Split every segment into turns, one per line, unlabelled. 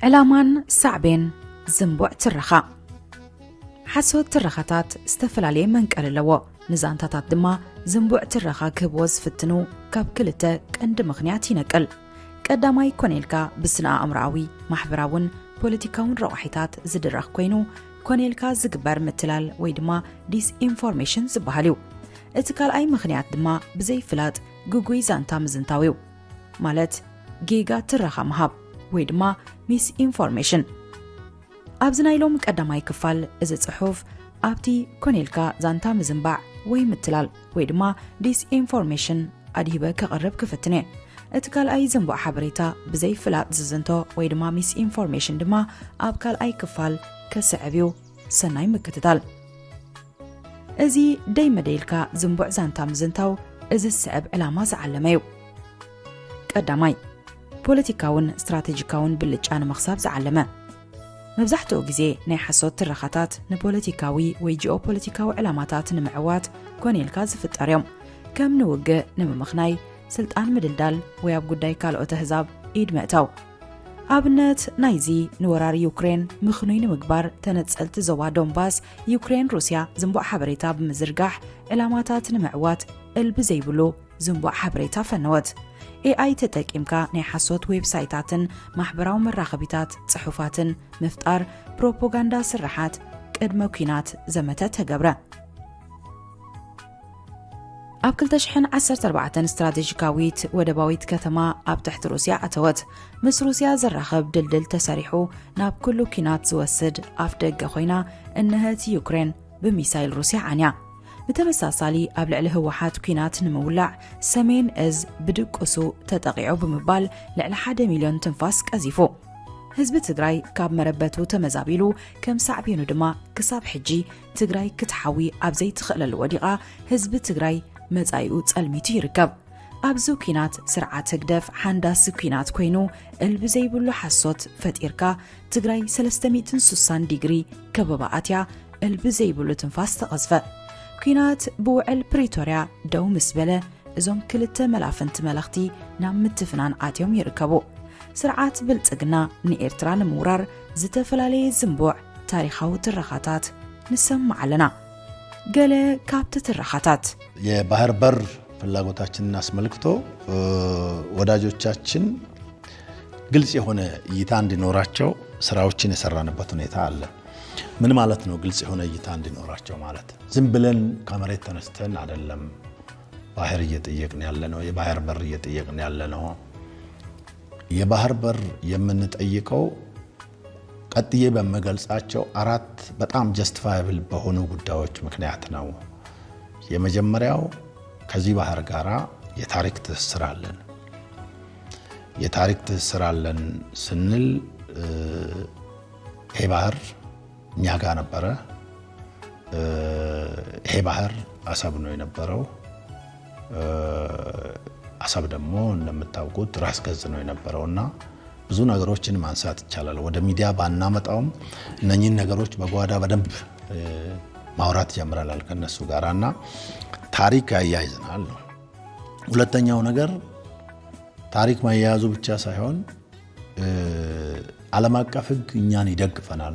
علامان سعبين زنبوع ترخا حسود ترخاتات استفلالي منك أللو نزانتاتات دما زنبوع ترخا كبوز فتنو كاب كلتا كند مغنياتي نكال قداماي كونيلكا بسنا أمراوي محبراون بوليتيكاون روحيتات زدرخ كوينو كونيلكا زقبر متلال ويدما ديس انفورميشن زبهاليو اتكال اي مغنيات دما بزي فلات جوجوي زانتا مزنتاويو مالت جيجا ترخا مهاب ويدما ميس انفورميشن أبزنايلوم قداماي كفال إذا صحوف أبتي كونيلكا زانتا مزنبع وي متلال ويدما ديس انفورميشن أديبا كغرب كفتني اتكال اي زنبع حبريتا بزي فلات ززنتو ويدما ميس انفورميشن دما أبكال اي كفال كسعبيو سناي مكتتال ازي دايما ديلكا زنبع زانتا مزنتاو ازي السعب علامة زعلميو قداماي بوليتيكاون استراتيجيكاون باللجان مخصاب زعلمه مبزحتو جزي ناي حسوت ترخاتات نبوليتيكاوي ويجيو بوليتيكاو علاماتات نمعوات كونيلكا زفتاريوم كم نوجه نممخناي سلطان مدلدال وياب قداي كالو تهزاب إيد مأتاو أبنت نايزي نورار يوكرين مخنوين مقبار تنتسألت زوا دونباس يوكرين روسيا زنبوع حبريتا بمزرقاح علاماتات نمعوات البزيبلو زنبوع حبريتا فنوات AI تتك إمكا نيحاسوت ويب سايتاتن محبراو مراخبيتات صحوفاتن مفتار بروبوغاندا سرحات قدمو كينات زمتت هقبرا أب كل تشحن 14 استراتيجيكاويت ودباويت كثما أب تحت روسيا أتوت مس روسيا زرخب دلدل تساريحو ناب كلو كينات زوسد أفدق خوينا إنها يوكرين بميسايل روسيا عنيا بتمساسالي قبل عليه وحات كينات نمولع سمين از بدقسو تتقيعو بمبال لعل 1 مليون تنفاس كازيفو حزب تግራይ كاب مربتو تمزابيلو كم سعبينو دما كساب حجي تግራይ كتحوي اب زي تخلل وديقه حزب تግራይ مصايو صلميتي يركب ابزو كينات سرعه تقدف حنداس كينات كوينو البزيبلو حسوت فتيركا تግራይ 360 ديجري كبباتيا البزيبلو تنفاس تقصفه كينات بوعل بريتوريا دو مسبله ازوم كلته ملافنت ملختي نام متفنان اتيوم يركبو سرعات بلصقنا نيرتران مورار زتفلالي زنبوع تاريخاو ترخاتات نسمع لنا قال كابت ترخاتات
يا بحر بر ፍላጎታችንን አስመልክቶ ወዳጆቻችን ግልጽ የሆነ እይታ እንዲኖራቸው ስራዎችን የሰራንበት ሁኔታ አለ ምን ማለት ነው ግልጽ የሆነ እይታ እንዲኖራቸው ማለት ዝም ብለን ከመሬት ተነስተን አይደለም ባህር እየጠየቅን ያለ ነው የባህር በር እየጠየቅን ያለ ነው የባህር በር የምንጠይቀው ቀጥዬ በመገልጻቸው አራት በጣም ጀስቲፋያብል በሆኑ ጉዳዮች ምክንያት ነው የመጀመሪያው ከዚህ ባህር ጋራ የታሪክ ትስስር አለን የታሪክ ትስስር አለን ስንል ይሄ ባህር እኛ ጋር ነበረ ይሄ ባህር አሰብ ነው የነበረው አሰብ ደግሞ እንደምታውቁት ራስ ገዝ ነው የነበረውና ብዙ ነገሮችን ማንሳት ይቻላል ወደ ሚዲያ ባናመጣውም እነኚህን ነገሮች በጓዳ በደንብ ማውራት ጀምራላል ከነሱ ጋራና ታሪክ ያያይዘናል ሁለተኛው ነገር ታሪክ ማያያዙ ብቻ ሳይሆን ዓለም አቀፍ ህግ እኛን ይደግፈናል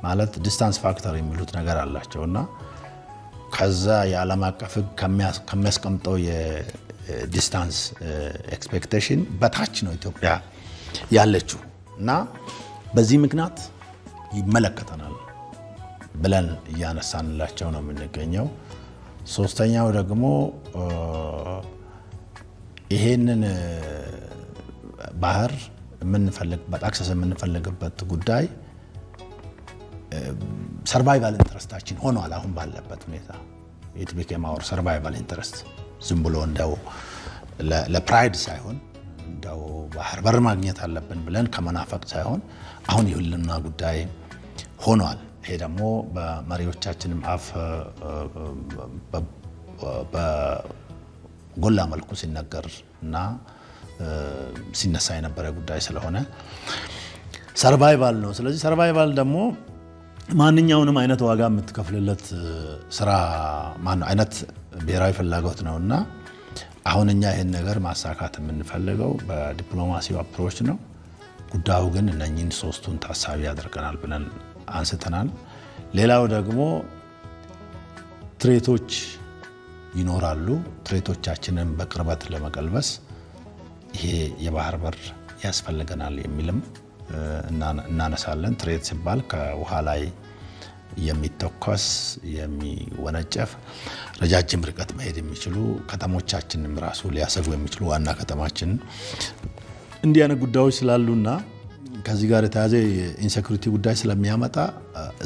ማለት ዲስታንስ ፋክተር የሚሉት ነገር አላቸውና ከዛ የዓለም አቀፍ ህግ ከሚያስቀምጠው የዲስታንስ ኤክስፔክቴሽን በታች ነው ኢትዮጵያ ያለችው እና በዚህ ምክንያት ይመለከተናል ብለን ያነሳንላቸው ነው የምንገኘው ሶስተኛው ደግሞ ይሄንን ባህር የምንፈልግበት አክሰስ የምንፈልግበት ጉዳይ ሰርቫይቫል ኢንተረስታችን ሆኗል አሁን ባለበት ሁኔታ it became our survival interest ዝም ብሎ እንደው ለፕራይድ ሳይሆን እንደው ባህር በር ማግኘት አለብን ብለን ከመናፈቅ ሳይሆን አሁን ይሁንና ጉዳይ ሆኗል ይሄ ደግሞ በመሪዎቻችንም አፍ በጎላ መልኩ ሲነገርና ሲነሳ የነበረ ጉዳይ ስለሆነ ሰርቫይቫል ነው ስለዚህ ሰርቫይቫል ደግሞ ማንኛውንም አይነት ዋጋ የምትከፍልለት ስራ ማን አይነት ብሔራዊ ፍላጎት ነውና አሁን እኛ ይሄን ነገር ማሳካት የምንፈልገው በዲፕሎማሲው አፕሮች ነው ጉዳዩ ግን እነኚህን ሶስቱን ታሳቢ ያደርገናል ብለን አንስተናል። ሌላው ደግሞ ትሬቶች ይኖራሉ። ትሬቶቻችንን በቅርበት ለመቀልበስ ይሄ የባህር በር ያስፈልገናል የሚልም እናነሳለን። ትሬት ሲባል ከውሃ ላይ የሚተኮስ የሚወነጨፍ ረጃጅም ርቀት መሄድ የሚችሉ ከተሞቻችንም ራሱ ሊያሰጉ የሚችሉ ዋና ከተማችን እንዲህ አይነት ጉዳዮች ስላሉና ከዚህ ጋር የተያዘ የኢንሴኩሪቲ ጉዳይ ስለሚያመጣ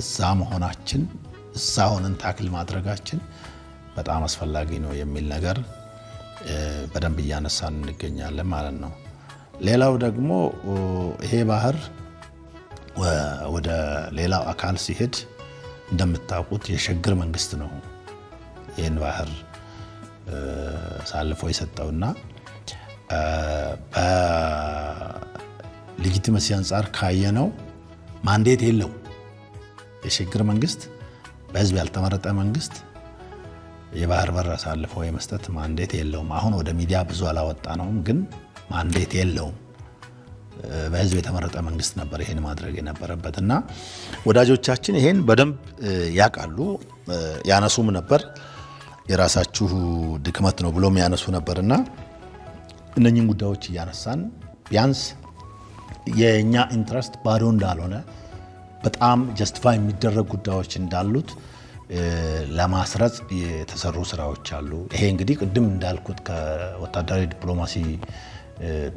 እዛ መሆናችን እዛ ሆነን ታክል ማድረጋችን በጣም አስፈላጊ ነው የሚል ነገር በደንብ እያነሳን እንገኛለን ማለት ነው። ሌላው ደግሞ ይሄ ባህር ወደ ሌላው አካል ሲሄድ እንደምታውቁት የሽግግር መንግስት ነው ይህን ባህር ሳልፎ የሰጠውና በሌጂቲመሲ አንጻር ካየነው ማንዴት የለው። የሽግግር መንግስት በህዝብ ያልተመረጠ መንግስት የባህር በር አሳልፎ የመስጠት ማንዴት የለውም። አሁን ወደ ሚዲያ ብዙ አላወጣ ነውም፣ ግን ማንዴት የለውም። በህዝብ የተመረጠ መንግስት ነበር ይሄን ማድረግ የነበረበት እና ወዳጆቻችን ይሄን በደንብ ያውቃሉ። ያነሱም ነበር የራሳችሁ ድክመት ነው ብሎም ያነሱ ነበርና እነኚህን ጉዳዮች እያነሳን ቢያንስ የኛ ኢንትረስት ባዶ እንዳልሆነ በጣም ጀስቲፋይ የሚደረግ ጉዳዮች እንዳሉት ለማስረጽ የተሰሩ ስራዎች አሉ። ይሄ እንግዲህ ቅድም እንዳልኩት ከወታደራዊ ዲፕሎማሲ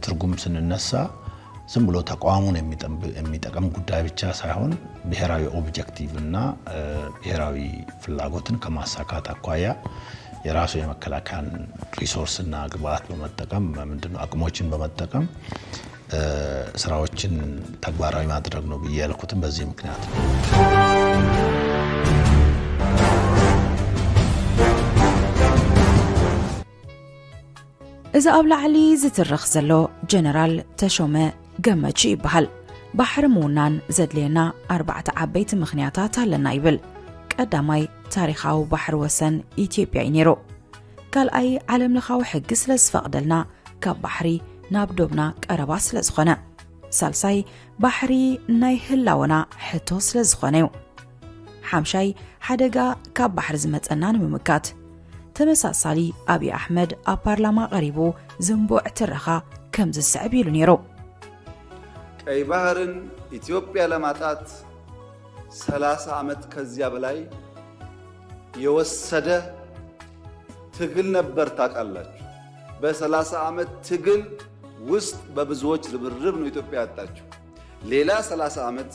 ትርጉም ስንነሳ ዝም ብሎ ተቋሙን የሚጠቅም ጉዳይ ብቻ ሳይሆን ብሔራዊ ኦብጀክቲቭ እና ብሔራዊ ፍላጎትን ከማሳካት አኳያ የራሱ የመከላከያን ሪሶርስ እና ግብአት በመጠቀም ምንድነው አቅሞችን በመጠቀም ስራዎችን ተግባራዊ ማድረግ ነው ብዬ ያልኩትም በዚህ ምክንያት ነው።
إذا أبلع لي زترخ زلو جنرال تشومة قمتش يبهل بحر مونان زد لنا 4 عبيت مخنياتات لنا يبل قدامي تاريخاو بحر وسن إثيوبيا نيرو قال أي عالم لخاو حقس لسفقدلنا كاب بحري نابدوبنا قرباس لزخنا سالساي بحري ناي هلاونا حتوس لزخنيو حمشاي حدقا كاب بحر زمتقنان ممكات تمساسالي أبي أحمد أبارلاما غريبو زنبوع ترخا كمز السعبيلو نيرو
ቀይ ባህርን ኢትዮጵያ ለማጣት 30 ዓመት ከዚያ በላይ የወሰደ ትግል ነበር። ታውቃላችሁ። በ30 ዓመት ትግል ውስጥ በብዙዎች ርብርብ ነው ኢትዮጵያ ያጣችው። ሌላ 30 ዓመት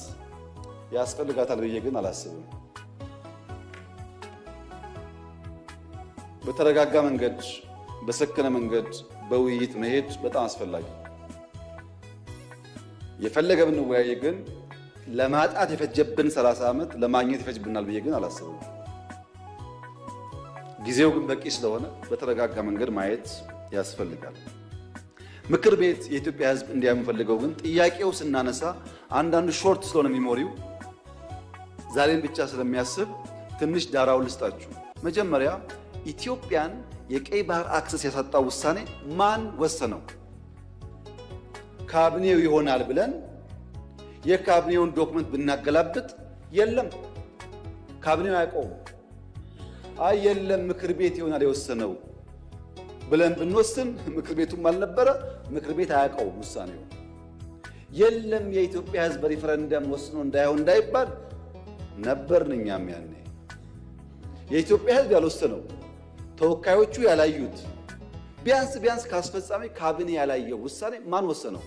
ያስፈልጋታል ብዬ ግን አላስብም። በተረጋጋ መንገድ፣ በሰከነ መንገድ፣ በውይይት መሄድ በጣም አስፈላጊ። የፈለገ ብንወያይ ግን ለማጣት የፈጀብን 30 ዓመት ለማግኘት ይፈጅብናል ብዬ ግን አላስብም። ጊዜው ግን በቂ ስለሆነ በተረጋጋ መንገድ ማየት ያስፈልጋል። ምክር ቤት የኢትዮጵያ ሕዝብ እንዲያም ፈልገው ግን ጥያቄው ስናነሳ አንዳንዱ ሾርት ስለሆነ ሚሞሪው ዛሬን ብቻ ስለሚያስብ ትንሽ ዳራው ልስጣችሁ። መጀመሪያ ኢትዮጵያን የቀይ ባህር አክሰስ ያሳጣው ውሳኔ ማን ወሰነው? ካቢኔው ይሆናል ብለን የካቢኔውን ዶክመንት ብናገላብጥ የለም፣ ካቢኔው አያውቀውም። አይ የለም ምክር ቤት ይሆናል የወሰነው ብለን ብንወስን ምክር ቤቱም አልነበረ፣ ምክር ቤት አያውቀውም ውሳኔው። የለም የኢትዮጵያ ሕዝብ በሪፈረንደም ወስኖ እንዳይሆን እንዳይባል ነበርን እኛም ያኔ። የኢትዮጵያ ሕዝብ ያልወሰነው ተወካዮቹ ያላዩት ቢያንስ ካስፈጻሚ ካቢኔ ያላየው ውሳኔ ማን ወሰነው?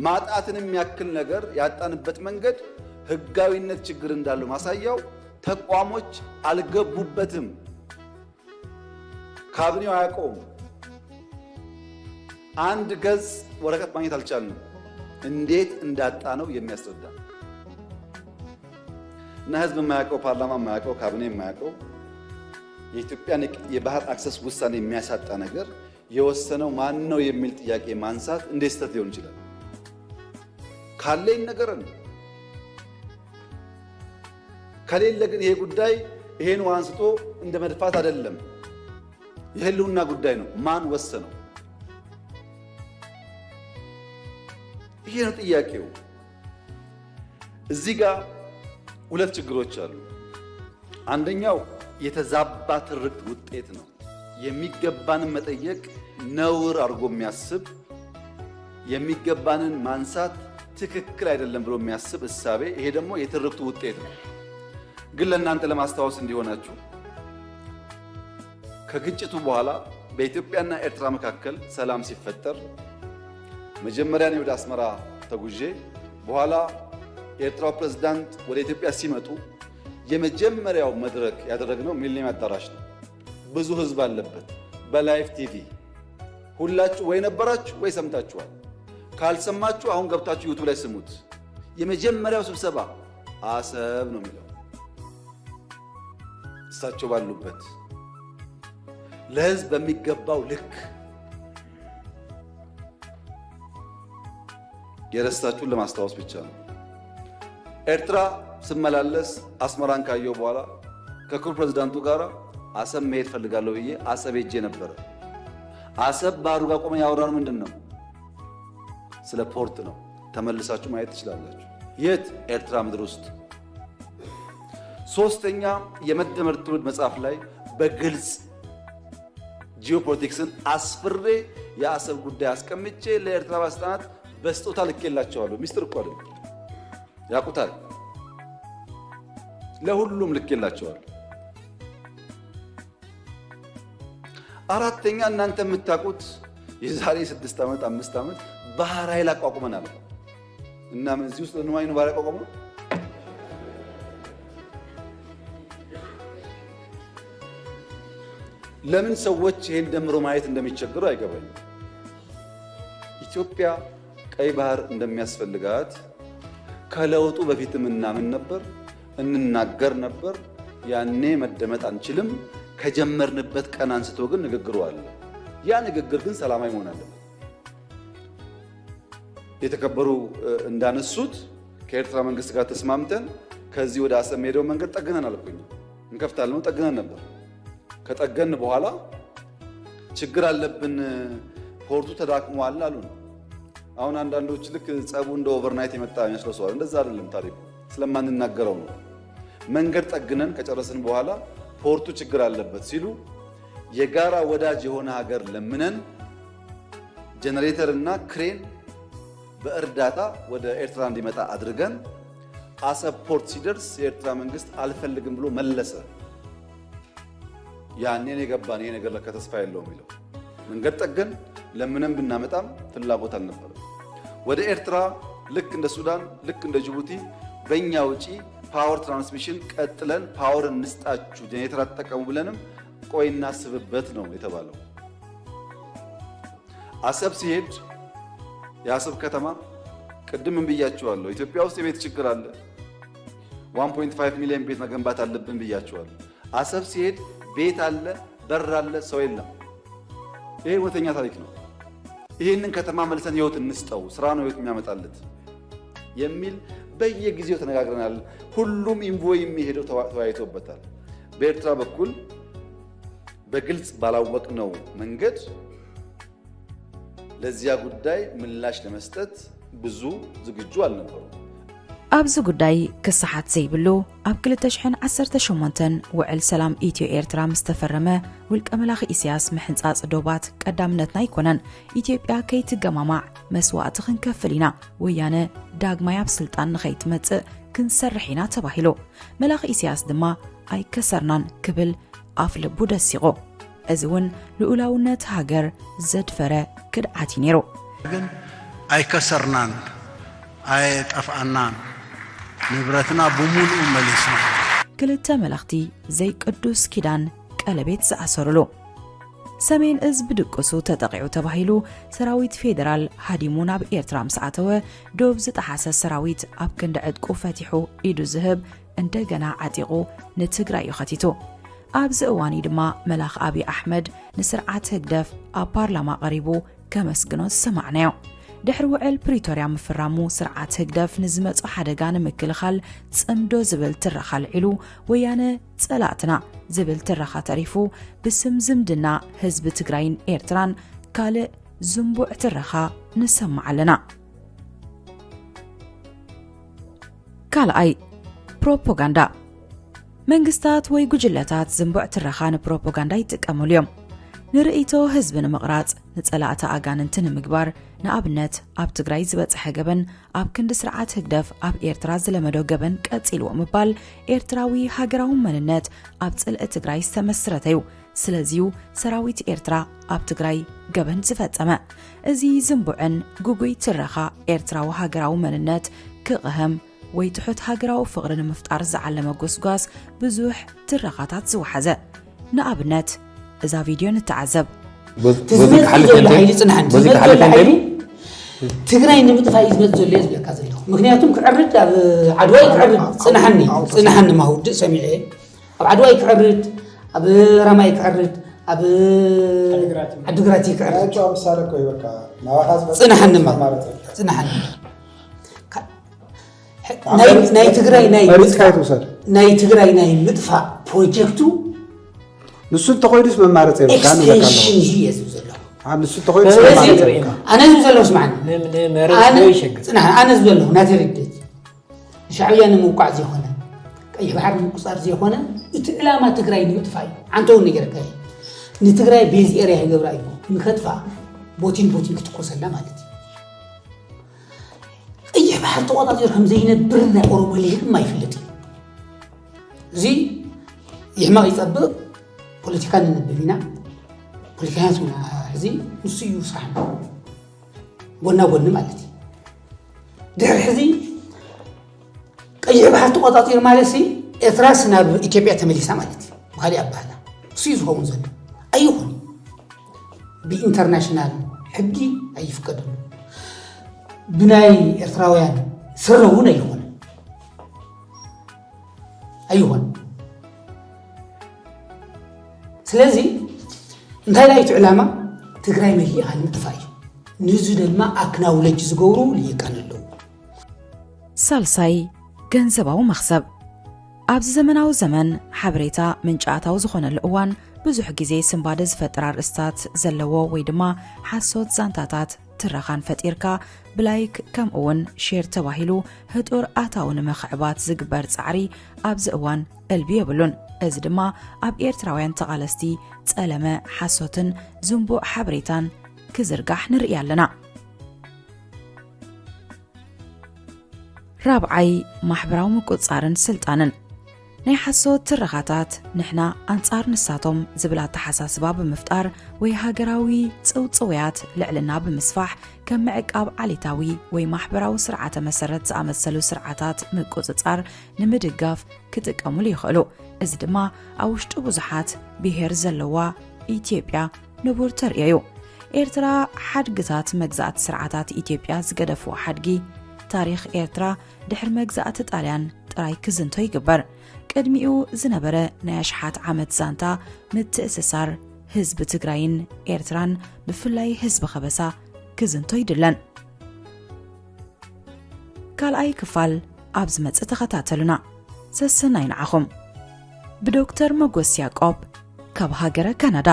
ማጣትን የሚያክል ነገር ያጣንበት መንገድ ህጋዊነት ችግር እንዳለው ማሳያው ተቋሞች አልገቡበትም። ካቢኔው አያውቀውም። አንድ ገጽ ወረቀት ማግኘት አልቻልንም። እንዴት እንዳጣ ነው የሚያስረዳ እና ህዝብ የማያውቀው፣ ፓርላማ የማያውቀው፣ ካቢኔ የማያውቀው የኢትዮጵያን የባህር አክሰስ ውሳኔ የሚያሳጣ ነገር የወሰነው ማን ነው የሚል ጥያቄ ማንሳት እንዴት ስህተት ሊሆን ይችላል? ካለ ይነገረን። ከሌለ ግን ይሄ ጉዳይ ይሄን አንስቶ እንደ መድፋት አይደለም፣ የህልውና ጉዳይ ነው። ማን ወሰነው? ይሄ ነው ጥያቄው። እዚህ ጋር ሁለት ችግሮች አሉ። አንደኛው የተዛባ ትርክት ውጤት ነው። የሚገባንን መጠየቅ ነውር አድርጎ የሚያስብ የሚገባንን ማንሳት ትክክል አይደለም ብሎ የሚያስብ እሳቤ፣ ይሄ ደግሞ የትርክቱ ውጤት ነው። ግን ለእናንተ ለማስታወስ እንዲሆናችሁ ከግጭቱ በኋላ በኢትዮጵያና ኤርትራ መካከል ሰላም ሲፈጠር መጀመሪያ ነው ወደ አስመራ ተጉዤ፣ በኋላ የኤርትራው ፕሬዝዳንት ወደ ኢትዮጵያ ሲመጡ የመጀመሪያው መድረክ ያደረግነው ሚሊኒየም አዳራሽ ነው። ብዙ ህዝብ አለበት። በላይቭ ቲቪ ሁላችሁ ወይ ነበራችሁ ወይ ሰምታችኋል። ካልሰማችሁ አሁን ገብታችሁ ዩቲዩብ ላይ ስሙት። የመጀመሪያው ስብሰባ አሰብ ነው የሚለው እሳቸው ባሉበት ለህዝብ በሚገባው ልክ። የረሳችሁን ለማስታወስ ብቻ ነው። ኤርትራ ስመላለስ አስመራን ካየው በኋላ ከክቡር ፕሬዝዳንቱ ጋር አሰብ መሄድ ፈልጋለሁ ብዬ አሰብ ሄጄ ነበር። አሰብ ባህሩ ጋር ቆመን ያወራነው ምንድን ነው? ስለ ፖርት ነው። ተመልሳችሁ ማየት ትችላላችሁ። የት? ኤርትራ ምድር ውስጥ። ሶስተኛ የመደመር ትውልድ መጽሐፍ ላይ በግልጽ ጂኦፖለቲክስን አስፍሬ የአሰብ ጉዳይ አስቀምጬ ለኤርትራ ባለስልጣናት በስጦታ ልኬላቸዋለሁ። ሚስጥር እኮ አይደለም፣ ያውቁታል። ለሁሉም ልኬላቸዋለሁ። አራተኛ እናንተ የምታውቁት የዛሬ 6 ዓመት 5 ዓመት ባህር ኃይል አቋቁመናል እና ምን እዚህ ውስጥ ለንዋይ ነው ባህር አቋቁመ ነው። ለምን ሰዎች ይሄን ደምሮ ማየት እንደሚቸገሩ አይገባኝም። ኢትዮጵያ ቀይ ባህር እንደሚያስፈልጋት ከለውጡ በፊትም እናምን ነበር፣ እንናገር ነበር። ያኔ መደመጥ አንችልም። ከጀመርንበት ቀን አንስቶ ግን ንግግሩ አለ። ያ ንግግር ግን ሰላማዊ መሆን አለበት። የተከበሩ እንዳነሱት ከኤርትራ መንግስት ጋር ተስማምተን ከዚህ ወደ አሰብ ሄደው መንገድ ጠግነን አልኩኝ። እንከፍታለን ጠግነን ነበር። ከጠገን በኋላ ችግር አለብን፣ ፖርቱ ተዳክሟል አሉን። አሁን አንዳንዶች ልክ ጸቡ እንደ ኦቨርናይት የመጣ ይመስለዋል። እንደዛ አይደለም ታሪኩ፣ ስለማንናገረው ነው። መንገድ ጠግነን ከጨረስን በኋላ ፖርቱ ችግር አለበት ሲሉ የጋራ ወዳጅ የሆነ ሀገር ለምነን ጄኔሬተር እና ክሬን በእርዳታ ወደ ኤርትራ እንዲመጣ አድርገን አሰብ ፖርት ሲደርስ የኤርትራ መንግስት አልፈልግም ብሎ መለሰ። ያኔን የገባን ይሄ ነገር ለካ ተስፋ የለውም የሚለው መንገድ ጠገን ለምንም ብናመጣም ፍላጎት አልነበረም። ወደ ኤርትራ ልክ እንደ ሱዳን ልክ እንደ ጅቡቲ በእኛ ውጪ ፓወር ትራንስሚሽን ቀጥለን ፓወር እንስጣችሁ ጄኔሬተር አትጠቀሙ ብለንም ቆይ እናስብበት ነው የተባለው። አሰብ ሲሄድ የአሰብ ከተማ ቅድም ብያችኋለሁ፣ ኢትዮጵያ ውስጥ የቤት ችግር አለ። 1.5 ሚሊዮን ቤት መገንባት አለብን ብያችኋለሁ። አሰብ ሲሄድ ቤት አለ፣ በር አለ፣ ሰው የለም። ይሄ እውነተኛ ታሪክ ነው። ይሄንን ከተማ መልሰን ህይወት እንስጠው፣ ስራ ነው ህይወት የሚያመጣለት የሚል በየጊዜው ተነጋግረናል። ሁሉም ኢንቮይ የሚሄደው ተወያይቶበታል። በኤርትራ በኩል በግልጽ ባላወቅነው መንገድ ለዚያ ጉዳይ ምላሽ ለመስጠት ብዙ ዝግጁ አልነበሩም።
ኣብዚ ጉዳይ ክሳሓት ዘይብሉ ኣብ 2018 ውዕል ሰላም ኢትዮ ኤርትራ ምስ ተፈረመ ውልቀ መላኺ ኢሳያስ ምሕንፃፅ ዶባት ቀዳምነትና ይኮነን ኢትዮጵያ ከይትገማማዕ መስዋዕቲ ክንከፍል ኢና ወያነ ዳግማይ ኣብ ስልጣን ንኸይትመጽእ ክንሰርሕ ኢና ተባሂሉ መላኺ ኢሳያስ ድማ ኣይከሰርናን ክብል ኣፍ ልቡ ደሲቑ እዚ እውን ልኡላውነት ሃገር ዘድፈረ ክድዓት ነይሩ።
ግን ኣይከሰርናን ኣይጠፍኣናን ንብረትና ብሙሉእ መሊስና
ክልተ መላእኽቲ ዘይቅዱስ ኪዳን ቀለቤት ዝኣሰሩሉ ሰሜን እዝ ብድቅሱ ተጠቂዑ ተባሂሉ ሰራዊት ፌደራል ሃዲሙ ናብ ኤርትራ ምስ ኣተወ ዶብ ዝጠሓሰ ሰራዊት ኣብ ክንዲ ዕጥቁ ፈቲሑ ኢዱ ዝህብ እንደገና ዓጢቑ ንትግራይ ይኸቲቱ ኣብዚ እዋን ድማ መላኽ ኣብይ ኣሕመድ ንስርዓት ህግደፍ ኣብ ፓርላማ ቀሪቡ ከመስግኖ ሰማዕናዮ ድሕሪ ውዕል ፕሪቶርያ ምፍራሙ ስርዓት ህግደፍ ንዝመጹ ሓደጋ ንምክልኻል ጽምዶ ዝብል ትረኻ ልዒሉ ወያነ ጸላእትና ዝብል ትረኻ ተሪፉ ብስም ዝምድና ህዝቢ ትግራይን ኤርትራን ካልእ ዝንቡዕ ትረኻ ንሰማዕ ኣለና። ካልኣይ ፕሮፓጋንዳ መንግስታት ወይ ጉጅለታት ዝንቡዕ ትረኻን ፕሮፓጋንዳ ይጥቀሙሉ እዮም ንርእይቶ ህዝብ ንምቕራጽ ንጸላእታ ኣጋንንትን ንምግባር ንኣብነት ኣብ ትግራይ ዝበጽሐ ገበን ኣብ ክንዲ ስርዓት ህግደፍ ኣብ ኤርትራ ዝለመዶ ገበን ቀጺልዎ ምባል ኤርትራዊ ሃገራዊ መንነት ኣብ ጽልኢ ትግራይ ዝተመስረተ እዩ ስለዚዩ ሰራዊት ኤርትራ ኣብ ትግራይ ገበን ዝፈጸመ እዚ ዝንቡዕን ጉጉይ ትረኻ ኤርትራዊ ሃገራዊ መንነት ክቕህም ወይ ትሑት ሃገራዊ ፍቕሪ ንምፍጣር ዝዓለመ ጎስጓስ ብዙሕ ትረኻታት ዝወሓዘ ንኣብነት እዛ ቪድዮ ንተዓዘብ
بزيك حلف تقرأي نبتفاي يزمت زوليز بيكازلو مكنياتهم كعرد عدواي كعرد صنحني ما هو سميعي عدواي كعرد اب رماي كعرد اب عدقراتي كعرد
شو امثالك ويبكى ما واحد
صنحني ناي تقرأي ناي مدفع بروجيكتو
نسو تقويدس ممارسه كانوا
اكستنشن هي زلو
نسو تقويدس ممارسه
انا زلو اسمعني انا زلو ناتردت شعبيا موقع زي هنا اي بحر مقصار زي هنا اتلاما تግራይ ንጥፋይ አንተው ንገርከይ ንትግራይ ቤዝ ኤሪያ ይገብራይ ንከጥፋ ቦቲን ክትቆሰላ ማለት اي بحر ተቆጣጣሪ ከም ዘይነብርና ኦሮሞሊ ማይፍልጥ እዚ ይህማ ይጸብቅ ፖለቲካን ንብቢና ፖለቲካቱና እዚ ንስዩ صح ጎና ማለት ድሕሪ ሕዚ ቀይ ባህር ተቆጣጣሪ ማለት ሲ ኤርትራስ ናብ ኢትዮጵያ ተመሊሳ ማለት ካሊ አባላ ስዩ ዝሆን ዘለ አይሁን በኢንተርናሽናል ሕጊ አይፍቀዱ ብናይ ኤርትራውያን ስረውን አይሁን ስለዚህ እንታይ ላይ ዕላማ ትግራይ መሊኣ ንጥፋይ ንዙ ድማ አክናውለጅ ዝገብሩ ሊቃነሉ
ሳልሳይ ገንዘባው መኽሰብ ኣብዚ ዘመናዊ ዘመን ሓበሬታ ምንጫታው ዝኾነሉ እዋን ብዙሕ ግዜ ስምባደ ዝፈጥራ ርእስታት ዘለዎ ወይ ድማ ሓሶት ዛንታታት ትረኻን ፈጢርካ ብላይክ ከምኡውን ሼር ተባሂሉ ህጡር ኣታውን መኽዕባት ዝግበር ጻዕሪ ኣብዚ እዋን ቀልቢ የብሉን እዚ ድማ ኣብ ኤርትራውያን ተቓለስቲ ጸለመ ሓሶትን ዝንቡዕ ሓበሬታን ክዝርጋሕ ንርኢ ኣለና ራብዓይ ማሕበራዊ ምቁጻርን ስልጣንን ናይ ሓሶት ትረኻታት ንሕና አንጻር ንሳቶም ዝብላት ተሓሳስባ ብምፍጣር ወይ ሃገራዊ ጽውጽውያት ልዕልና ብምስፋሕ ከም ምዕቃብ ዓሌታዊ ወይ ማሕበራዊ ስርዓተ መሰረት ዝኣመሰሉ ስርዓታት ምቁጽጻር ንምድጋፍ ክጥቀሙሉ ይኽእሉ እዚ ድማ ኣብ ውሽጡ ብዙሓት ብሄር ዘለዋ ኢትዮጵያ ንቡር ተርእዩ ኤርትራ ሓድግታት መግዛእቲ ስርዓታት ኢትዮጵያ ዝገደፍዎ ሓድጊ ታሪኽ ኤርትራ ድሕሪ መግዛእቲ ጣልያን ጥራይ ክዝንቶ ይግበር ቅድሚኡ ዝነበረ ናይ ኣሽሓት ዓመት ዛንታ ምትእስሳር ህዝቢ ትግራይን ኤርትራን ብፍላይ ህዝቢ ኸበሳ ክዝንቶ ይድለን ካልኣይ ክፋል ኣብ ዝመጽእ ተኸታተሉና ሰሰናይ ንዓኹም ብዶክተር መጎስ ያዕቆብ ካብ ሃገረ ካናዳ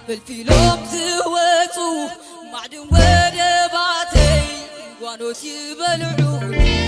بالفيلم زوتو معدن ودباتي وانوس يبلعون